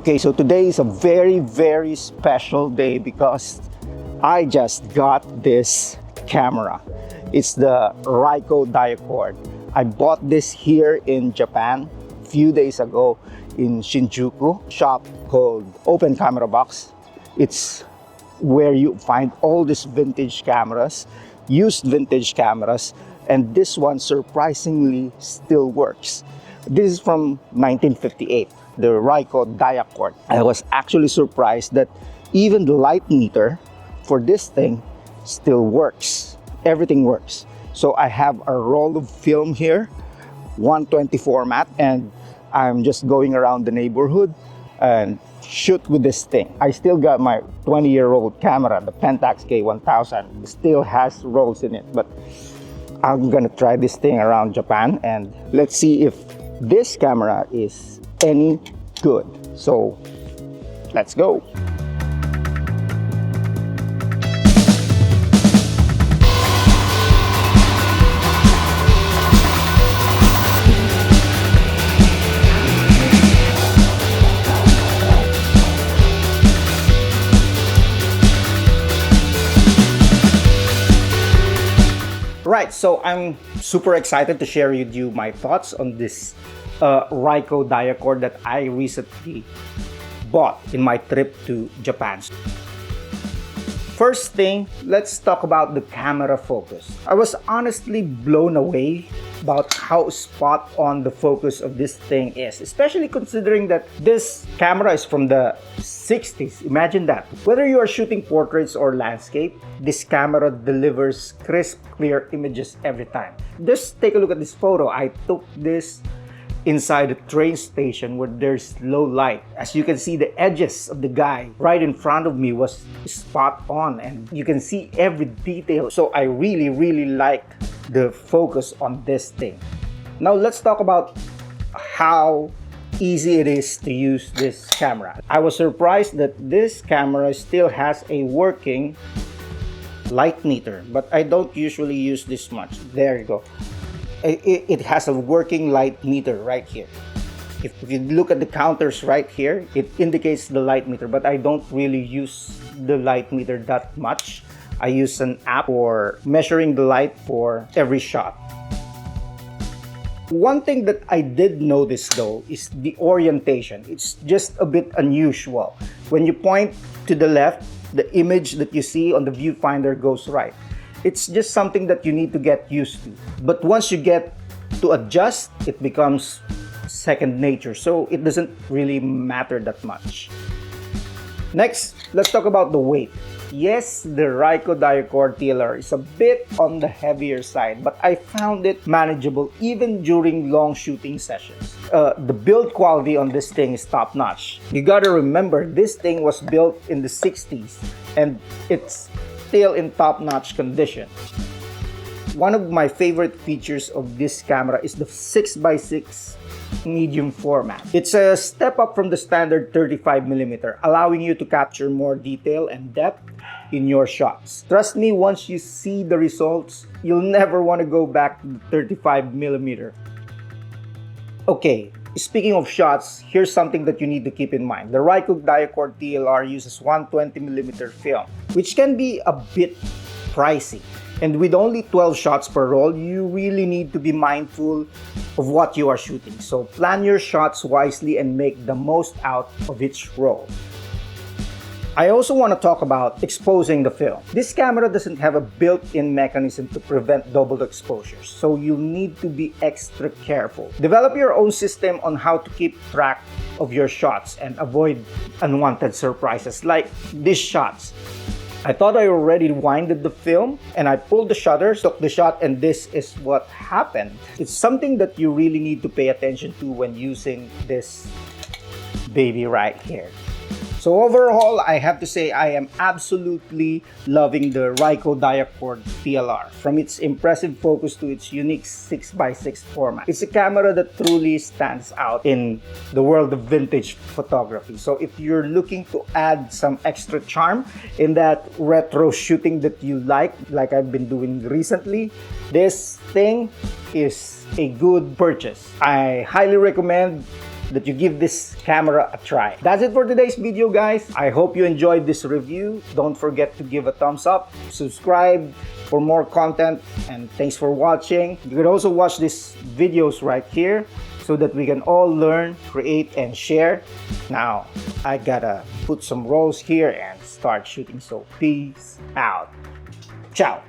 Okay, so today is a very special day because I just got this camera. It's the Ricoh Diacord. I bought this here in Japan a few days ago in Shinjuku, shop called Open Camera Box. It's where you find all these vintage cameras, used vintage cameras, and this one surprisingly still works. This is from 1958, the Ricoh Diacord. I was actually surprised that even the light meter for this thing still works. Everything works. So I have a roll of film here, 120 format, and I'm just going around the neighborhood and shoot with this thing. I still got my 20-year-old camera, the Pentax K1000. It still has rolls in it, but I'm gonna try this thing around Japan and let's see if this camera is any good. So let's go. Right, so I'm super excited to share with you my thoughts on this Ricoh Diacord that I recently bought in my trip to Japan. First thing, let's talk about the camera focus. I was honestly blown away about how spot on the focus of this thing is, especially considering that this camera is from the 60s. Imagine that. Whether you are shooting portraits or landscape, this camera delivers crisp, clear images every time. Just take a look at this photo. I took this inside a train station where there's low light. As you can see, the edges of the guy right in front of me was spot on and you can see every detail. So I really like the focus on this thing. Now let's talk about how easy it is to use this camera. I was surprised that this camera still has a working light meter, but I don't usually use this much. There you go. It has a working light meter right here. If you look at the counters right here, it indicates the light meter, but I don't really use the light meter that much. I use an app for measuring the light for every shot. One thing that I did notice though is the orientation. It's just a bit unusual. When you point to the left, the image that you see on the viewfinder goes right. It's just something that you need to get used to. But once you get to adjust, it becomes second nature. So it doesn't really matter that much. Next, let's talk about the weight. Yes, the Ricoh Diacord TLR is a bit on the heavier side, but I found it manageable even during long shooting sessions. The build quality on this thing is top notch. You gotta remember, this thing was built in the 60s and it's still in top-notch condition. One of my favorite features of this camera is the 6x6 medium format. It's a step up from the standard 35mm, allowing you to capture more detail and depth in your shots. Trust me, once you see the results, you'll never want to go back to the 35mm. Okay, speaking of shots, here's something that you need to keep in mind. The Ricoh Diacord TLR uses 120mm film, which can be a bit pricey. And with only 12 shots per roll, you really need to be mindful of what you are shooting. So plan your shots wisely and make the most out of each roll. I also want to talk about exposing the film. This camera doesn't have a built-in mechanism to prevent double exposures, so you'll need to be extra careful. Develop your own system on how to keep track of your shots and avoid unwanted surprises like these shots. I thought I already winded the film and I pulled the shutter, took the shot, and this is what happened. It's something that you really need to pay attention to when using this baby right here. So overall, I have to say I am absolutely loving the Ricoh Diacord TLR. From its impressive focus to its unique 6x6 format. It's a camera that truly stands out in the world of vintage photography. So if you're looking to add some extra charm in that retro shooting that you like I've been doing recently, this thing is a good purchase. I highly recommend that you give this camera a try. That's it for today's video, guys. I hope you enjoyed this review. Don't forget to give a thumbs up, subscribe for more content, and thanks for watching. You can also watch these videos right here so that we can all learn, create, and share. Now, I gotta put some rolls here and start shooting, so peace out. Ciao.